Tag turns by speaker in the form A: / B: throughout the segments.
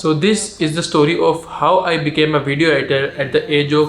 A: So this is the story of how I became a video editor at the age of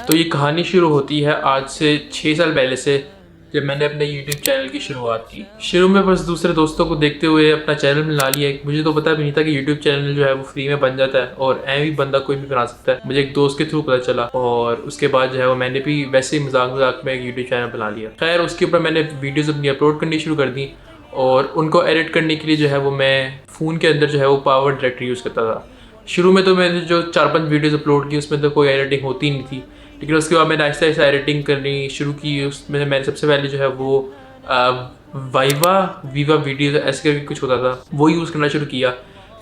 A: तो ये कहानी शुरू होती है आज से 6 साल पहले से, जब मैंने अपने YouTube चैनल की शुरुआत की। शुरू में बस दूसरे दोस्तों को देखते हुए अपना चैनल बना लिया। मुझे तो पता भी नहीं था कि YouTube चैनल जो है वो फ्री में बन जाता है और भी बंदा कोई भी बना सकता है। मुझे एक दोस्त के थ्रू पता चला और उसके बाद जो है वो मैंने भी वैसे ही मजाक में एक YouTube चैनल बना लिया। खैर उसके ऊपर मैंने वीडियोज़ अपनी अपलोड करनी शुरू कर दी और उनको एडिट करने के लिए जो है वो मैं फ़ोन के अंदर जो है वो पावर डायरेक्टर यूज़ करता था। शुरू में तो मैंने जो 4-5 वीडियोज़ अपलोड की उसमें तो कोई एडिटिंग होती नहीं थी, लेकिन उसके बाद मैंने आहिस्ता आहिस्ता एडिटिंग करनी शुरू की। उसमें मैंने सबसे पहले जो है वो वीवा वीडियो ऐसे करके कुछ होता था वो यूज़ करना शुरू किया।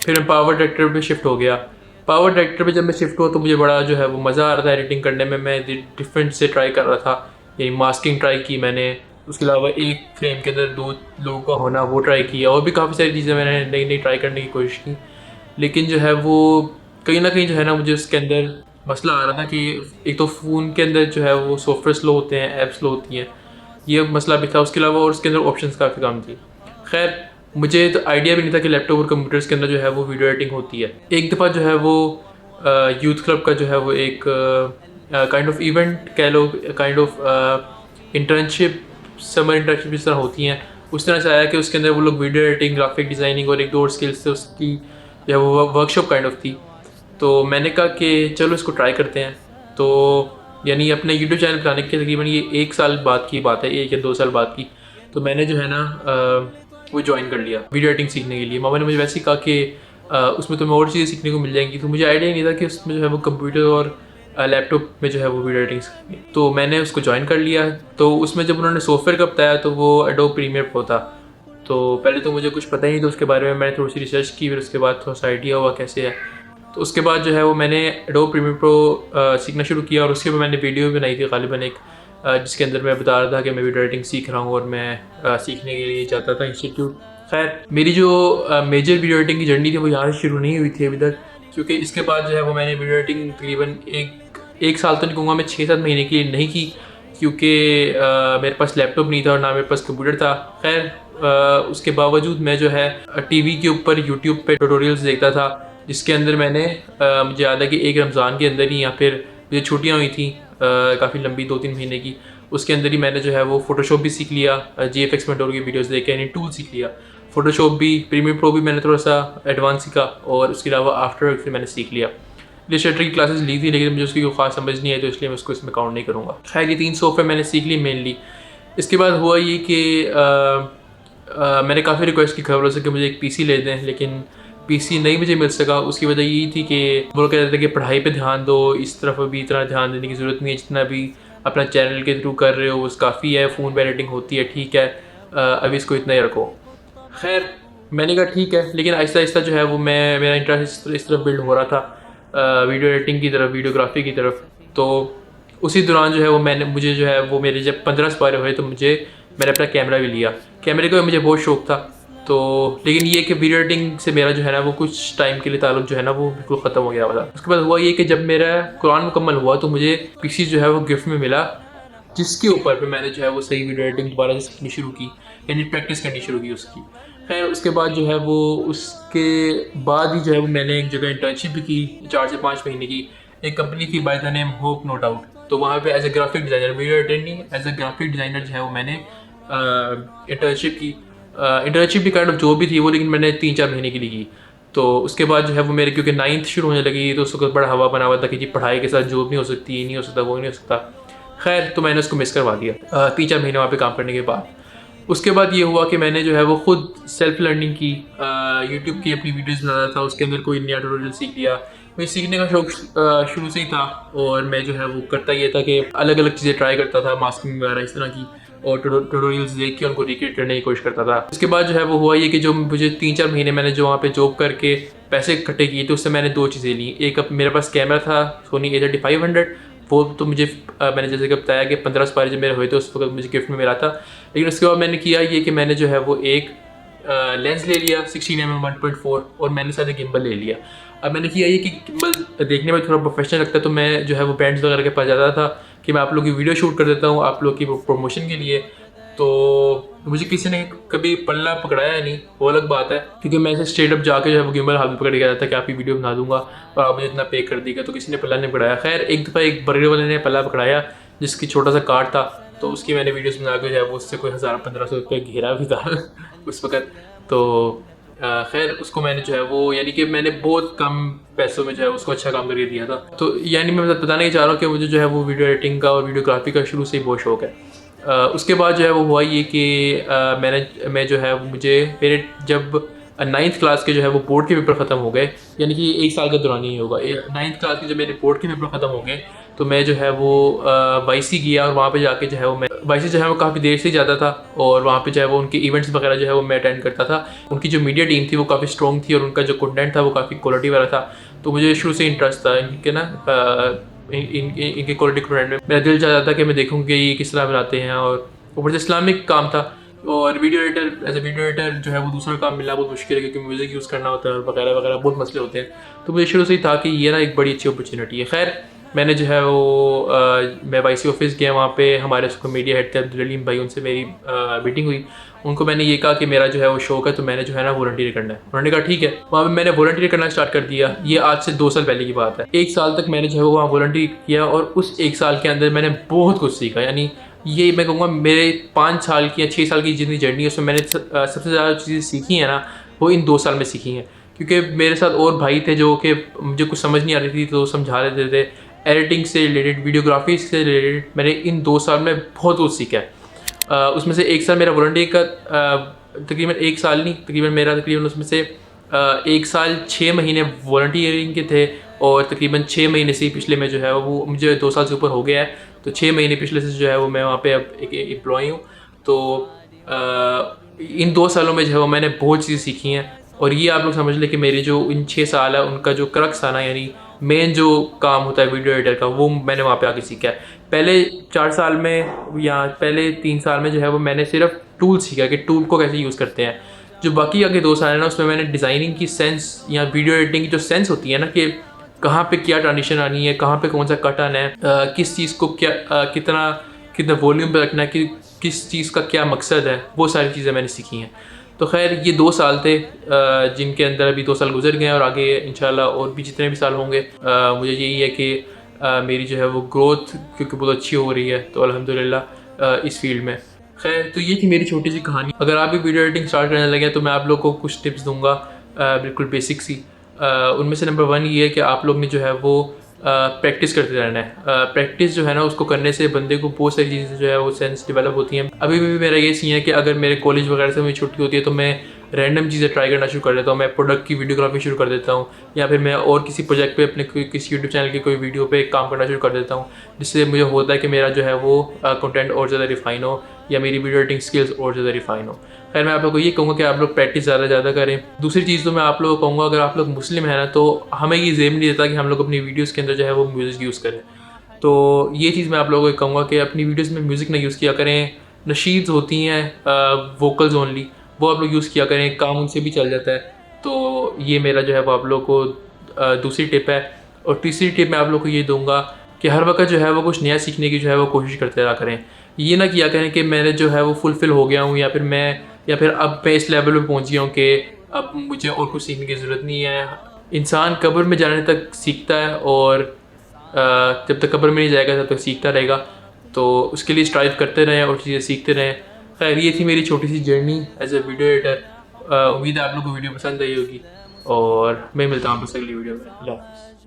A: फिर मैं पावर डायरेक्टर पे शिफ्ट हो गया। पावर डायरेक्टर पे जब मैं शिफ्ट हुआ तो मुझे बड़ा जो है वो मज़ा आ रहा था एडिटिंग करने में। मैं डिफरेंट से ट्राई कर रहा था, यानी मास्किंग ट्राई की मैंने, उसके अलावा एक फ्रेम के अंदर 2 लोगों का होना वो ट्राई किया, और भी काफ़ी सारी चीज़ें मैंने नई नई ट्राई करने की कोशिश की। लेकिन जो है वो कहीं ना कहीं जो है ना मुझे उसके अंदर मसला आ रहा था कि एक तो फ़ोन के अंदर जो है वो सॉफ्टवेयर स्लो होते हैं, ऐप स्लो होती हैं, ये मसला भी था। उसके अलावा और उसके अंदर ऑप्शंस काफ़ी कम थी। खैर मुझे तो आइडिया भी नहीं था कि लैपटॉप और कंप्यूटर्स के अंदर जो है वो वीडियो एडिटिंग होती है। एक दफ़ा जो है वो यूथ क्लब का जो है वो एक काइंड ऑफ इवेंट कह लो, kind of internship, summer internship जिस तरह होती हैं उस तरह से आया कि उसके अंदर वो लोग वीडियो एडिटिंग, ग्राफिक डिज़ाइनिंग और एक दो और स्किल्स थे उसकी जो है वो वर्कशॉप काइंड ऑफ थी। तो मैंने कहा कि चलो इसको ट्राई करते हैं। तो यानी अपने यूट्यूब चैनल बनाने के तकरीबन ये 1 साल बाद की बात है, 1 या 2 साल बाद की। तो मैंने जो है ना वो ज्वाइन कर लिया वीडियो एडिटिंग सीखने के लिए। मामा ने मुझे वैसे ही कहा कि उसमें तुम्हें और चीज़ें सीखने को मिल जाएंगी। तो मुझे आइडिया नहीं था कि उसमें जो है वो कंप्यूटर और लैपटॉप में जो है वो वीडियो एडिटिंग सीखनी। तो मैंने उसको ज्वाइन कर लिया। तो उसमें जब उन्होंने सॉफ्टवेयर का बताया तो वो एडोब प्रीमियर प्रो था। तो पहले तो मुझे कुछ पता ही नहीं था उसके बारे में। मैंने थोड़ी सी रिसर्च की, फिर उसके बाद थोड़ा सा आइडिया हुआ कैसे है। तो उसके बाद जो है वो मैंने एडोब प्रीमियर प्रो सीखना शुरू किया और उसके बाद मैंने वीडियो भी बनाई थी गालिबन एक, जिसके अंदर मैं बता रहा था कि मैं वीडियो एडिटिंग सीख रहा हूँ और मैं सीखने के लिए जाता था इंस्टीट्यूट। खैर मेरी जो मेजर वीडियो एडिटिंग की जर्नी थी वो यहाँ से शुरू नहीं हुई थी अभी तक, क्योंकि इसके बाद जो है वो मैंने वीडियो एडिटिंग तकरीबन एक साल तो नहीं कहूँगा मैं, 6-7 महीने की नहीं की, क्योंकि मेरे पास लैपटॉप नहीं था और ना मेरे पास कंप्यूटर था। खैर उसके बावजूद मैं जो है टीवी के ऊपर यूट्यूब पे ट्यूटोरियल्स देखता था, जिसके अंदर मैंने मुझे याद है कि एक रमज़ान के अंदर ही या फिर मुझे छुट्टियाँ हुई थी काफ़ी लंबी 2-3 महीने की, उसके अंदर ही मैंने जो है वो फ़ोटोशॉप भी सीख लिया, GFX मेंटोर की वीडियोस देख के यानी टूल सीख लिया। फ़ोटोशॉप भी, प्रीमियर प्रो भी मैंने थोड़ा सा एडवांस सीखा और उसके अलावा आफ्टर इफेक्ट्स मैंने सीख लिया। इलस्ट्रेटर की क्लासेस ली थी लेकिन मुझे उसकी कोई खास समझ नहीं आई, तो इसलिए मैं उसको इसमें काउंट नहीं करूँगा। खैर ये 3 सॉफ्टवेयर मैंने सीख ली मेनली। इसके बाद हुआ ये कि मैंने काफ़ी रिक्वेस्ट की खबरों से कि मुझे एक PC ले दें, लेकिन PC नहीं मुझे मिल सका। उसकी वजह यही थी कि वो कहते थे कि पढ़ाई पे ध्यान दो, इस तरफ भी इतना ध्यान देने की ज़रूरत नहीं है, जितना भी अपना चैनल के थ्रू कर रहे हो उस काफ़ी है, फ़ोन पर एडिटिंग होती है, ठीक है, अभी इसको इतना ही रखो। खैर मैंने कहा ठीक है, लेकिन आहिस्ता आहिस्ता जो है वो मेरा इंटरेस्ट इस तरफ बिल्ड हो रहा था वीडियो एडिटिंग की तरफ, वीडियोग्राफी की तरफ। तो उसी दौरान जो है वो मुझे जो है वो मेरे जब 15 पारे हुए तो मैंने अपना कैमरा भी लिया। कैमरे का मुझे बहुत शौक़ था। तो लेकिन ये कि वीडियो एडिटिंग से मेरा जो है ना वो कुछ टाइम के लिए ताल्लुक जो है ना वो बिल्कुल ख़त्म हो गया था। उसके बाद हुआ ये कि जब मेरा कुरान मुकम्मल हुआ तो मुझे PC जो है वो गिफ्ट में मिला, जिसके ऊपर पे मैंने जो है वो सही वीडियो एडिटिंग दोबारा से सीखनी शुरू की, यानी प्रैक्टिस करनी शुरू की उसकी। खैर उसके बाद जो है वो उसके बाद ही जो है वो मैंने एक जगह इंटर्नशिप भी की 4 से 5 महीने की। एक कंपनी थी by the name hope no doubt. तो वहाँ पे as a graphic designer, video editing as a graphic designer जो है वो मैंने इंटर्नशिप की। इंटर्नशिप भी काइंड ऑफ जॉब भी थी वो, लेकिन मैंने 3-4 महीने की ली की। तो उसके बाद जो है वो मेरे क्योंकि 9th शुरू होने लगी तो उस वक्त बड़ा हवा बना हुआ था कि जी पढ़ाई के साथ जॉब नहीं हो सकती, ये नहीं हो सकता, वो नहीं हो सकता। खैर तो मैंने उसको मिस करवा दिया 3-4 महीने वहाँ पे काम करने के बाद। उसके बाद ये हुआ कि मैंने जो है वो खुद सेल्फ लर्निंग की, यूट्यूब की अपनी वीडियोस बना रहा था, उसके अंदर कोई नया ट्यूटोरियल सीख लिया। मुझे सीखने का शौक शुरू से ही था और मैं जो है वो करता ये था कि अलग अलग चीज़ें ट्राई करता था, मास्किंग वगैरह इस तरह की, और ट्यूटोरियल्स देख के उनको रिक्रिएट करने की कोशिश करता था। उसके बाद जो है वो हुआ ये कि जो मुझे 3-4 महीने मैंने जो वहाँ पे जॉब करके पैसे इकट्ठे किए तो उससे मैंने 2 चीज़ें ली। एक मेरे पास कैमरा था सोनी A3500, वो तो मुझे मैंने जैसे कि बताया कि 15 पारे जब मेरे हुए थे उस वक्त मुझे गिफ्ट में मिला था। लेकिन उसके बाद मैंने किया ये कि मैंने जो है वो एक लेंस ले लिया 16mm 1.4 और मैंने साथ एक गिम्बल ले लिया। अब मैंने किया ये कि गिम्बल देखने में थोड़ा प्रोफेशनल लगता है, तो मैं जो है वो ब्रांड्स वगैरह के पास जाता था कि मैं आप लोग की वीडियो शूट कर देता हूँ आप लोग की प्रमोशन के लिए। तो मुझे किसी ने कभी पल्ला पकड़ाया नहीं, वो अलग बात है, क्योंकि मैं ऐसे स्ट्रेट अप जाके जो है वो गिम्बल हाथ में पकड़ के गया था कि आपकी वीडियो बना दूंगा और आप मुझे इतना पे कर देगा, तो किसी ने पल्ला नहीं पकड़ाया। खैर एक दफ़ा एक बर्गर वाले ने पल्ला पकड़ाया जिसकी छोटा सा कार्ड था, तो उसकी मैंने वीडियोस बना के जो है वो उससे कोई 1000-1500 रुपये घेरा भी था उस वक़्त। तो खैर उसको मैंने जो है वो, यानी कि मैंने बहुत कम पैसों में जो है उसको अच्छा काम करके दिया था। तो यानी मैं बताने चाह रहा हूँ कि मुझे जो है वो वीडियो एडिटिंग का और वीडियोग्राफी का शुरू से ही बहुत शौक़ है। उसके बाद जो है वो हुआ ये कि मैं जो है वो मुझे मेरे जब 9th क्लास के जो है वो बोर्ड के पेपर ख़त्म हो गए, यानी कि 1 साल के दौरान ही होगा। 9th क्लास के जब मेरे बोर्ड के पेपर ख़त्म हो गए तो मैं जो है वो वाईसी गया और वहाँ पे जाके जो है वो मैं वाईसी जो है वो काफ़ी देर से ही जाता था और वहाँ पे जो है वो उनके इवेंट्स वगैरह जो है वो मैं अटेंड करता था। उनकी जो मीडिया टीम थी वो काफ़ी स्ट्रॉन्ग थी और उनका जो कंटेंट था वो काफ़ी क्वालिटी वाला था, तो मुझे शुरू से इंटरेस्ट था इनके ना इनके क्वालिटी कंटेंट में। मेरा दिल चाहता था कि मैं देखूँ कि ये किस तरह बनाते हैं, और ऊपर से इस्लामिक काम था और video editor as a video editor जो है वो दूसरा काम मिलना बहुत मुश्किल है, क्योंकि म्यूज़िक यूज़ करना होता है और वगैरह वगैरह बहुत मसले होते हैं। तो मुझे शुरू से ही था कि ये ना एक बड़ी अच्छी अपॉर्चुनिटी है। खैर मैंने जो है वो मैं वाईसी ऑफिस गया, वहाँ पे हमारे उसको मीडिया हेड थे अब्दुल भाई, उनसे मेरी मीटिंग हुई। उनको मैंने ये कहा कि मेरा जो है वो शौक़ है, तो मैंने जो है ना वॉलंटियर करना है। उन्होंने कहा ठीक है। वहाँ पे मैंने वॉलंटियर करना स्टार्ट कर दिया। ये आज से 2 साल पहले की बात है। 1 साल तक मैंने जो है वो वहाँ वॉलंटियर किया और उस 1 साल के अंदर मैंने बहुत कुछ सीखा। यानी ये मैं कहूँगा मेरे 5 साल की या 6 साल की जितनी जर्नी है उसमें मैंने सबसे ज़्यादा चीज़ें सीखी हैं ना, वो इन 2 साल में सीखी हैं। क्योंकि मेरे साथ और भाई थे जो कि मुझे कुछ समझ नहीं आ रही थी तो समझा देते थे। एडिटिंग से रिलेटेड, वीडियोग्राफी से रिलेटेड मैंने इन 2 साल में बहुत कुछ सीखा है। उसमें से 1 साल मेरा वॉलंटियर का तकरीबन 1 साल नहीं, तकरीबन उसमें से 1 साल 6 महीने वॉलंटियरिंग के थे और तकरीबन 6 महीने से पिछले में जो है वो मुझे 2 साल से ऊपर हो गया है, तो 6 महीने पिछले से जो है वो मैं वहाँ पे अब एक एम्प्लॉई हूँ। तो इन 2 सालों में जो है वो मैंने बहुत चीज़ें सीखी हैं और ये आप लोग समझ लें कि मेरे जो इन 6 साल है उनका जो क्रक्स था ना, यानी मेन जो काम होता है वीडियो एडिटर का, वो मैंने वहाँ पे आके सीखा है। पहले 4 साल में या पहले 3 साल में जो है वो मैंने सिर्फ टूल सीखा कि टूल को कैसे यूज़ करते हैं। जो बाकी आगे 2 साल है ना, उसमें मैंने डिज़ाइनिंग की सेंस या वीडियो एडिटिंग की जो सेंस होती है ना, कि कहाँ पे क्या ट्रांजिशन आनी है, कहाँ पे कौन सा कट आना है, किस चीज़ को क्या कितना वॉल्यूम पे रखना है, कि किस चीज़ का क्या मकसद है, वो सारी चीज़ें मैंने सीखी हैं। तो खैर ये 2 साल थे जिनके अंदर अभी 2 साल गुजर गए और आगे इंशाल्लाह और भी जितने भी साल होंगे मुझे यही है कि मेरी जो है वो ग्रोथ क्योंकि बहुत अच्छी हो रही है, तो अल्हम्दुलिल्लाह इस फील्ड में। खैर तो ये थी मेरी छोटी सी कहानी। अगर आप भी वीडियो एडिटिंग स्टार्ट करने लगे तो मैं आप लोगों को कुछ टिप्स दूंगा, बिल्कुल बेसिक सी। उनमें से नंबर 1 ये है कि आप लोग ने जो है वो प्रैक्टिस करते रहना है। प्रैक्टिस जो है ना, उसको करने से बंदे को बहुत सारी चीज़ें जो है वो सेंस डेवलप होती हैं। अभी भी मेरा ये सीन है कि अगर मेरे कॉलेज वगैरह से मेरी छुट्टी होती है तो मैं रैंडम चीज़ें ट्राई करना शुरू कर देता हूँ। मैं प्रोडक्ट की वीडियोग्राफी शुरू कर देता हूँ, या फिर मैं और किसी प्रोजेक्ट पे अपने किसी यूट्यूब चैनल की कोई वीडियो पे काम करना शुरू कर देता हूँ, जिससे मुझे होता है कि मेरा जो है वो कंटेंट और ज़्यादा रिफाइन हो या मेरी वीडियो एडिटिंग स्किल्स और ज़्यादा रिफाइन हो। खैर मैं आप लोगों को ये कहूँगा कि आप लोग प्रैक्टिस ज़्यादा करें। दूसरी चीज़ तो मैं आप लोगों को कहूँगा, अगर आप लोग मुस्लिम हैं ना, तो हमें ये ज़ेम नहीं देता कि हम लोग अपनी वीडियोज़ के अंदर जो है वो म्यूज़िक यूज़ करें। तो ये चीज़ मैं आप लोगों को कहूँगा कि अपनी वीडियोज़ में म्यूज़िक ना यूज़ किया करें। नशीद्स होती हैं वोकल्स ओनली, वो आप लोग यूज़ किया करें, काम उनसे भी चल जाता है। तो ये मेरा जो है वो आप लोगों को दूसरी टिप है। और तीसरी टिप मैं आप लोग को ये दूंगा कि हर वक्त जो है वो कुछ नया सीखने की जो है वो कोशिश करते रहा करें। ये ना किया करें कि मैंने जो है वो फुलफ़िल हो गया हूँ, या फिर अब मैं इस लेवल पे पहुँच गया हूँ कि अब मुझे और कुछ सीखने की ज़रूरत नहीं है। इंसान कब्र में जाने तक सीखता है और जब तक कब्र में नहीं जाएगा तब तक सीखता रहेगा। तो उसके लिए स्ट्राइव करते रहें और चीज़ें सीखते रहें। खैर ये थी मेरी छोटी सी journey as a video editor. उम्मीद है आप लोगों को वीडियो पसंद आई होगी और मैं मिलता हूँ आपसे अगली वीडियो में।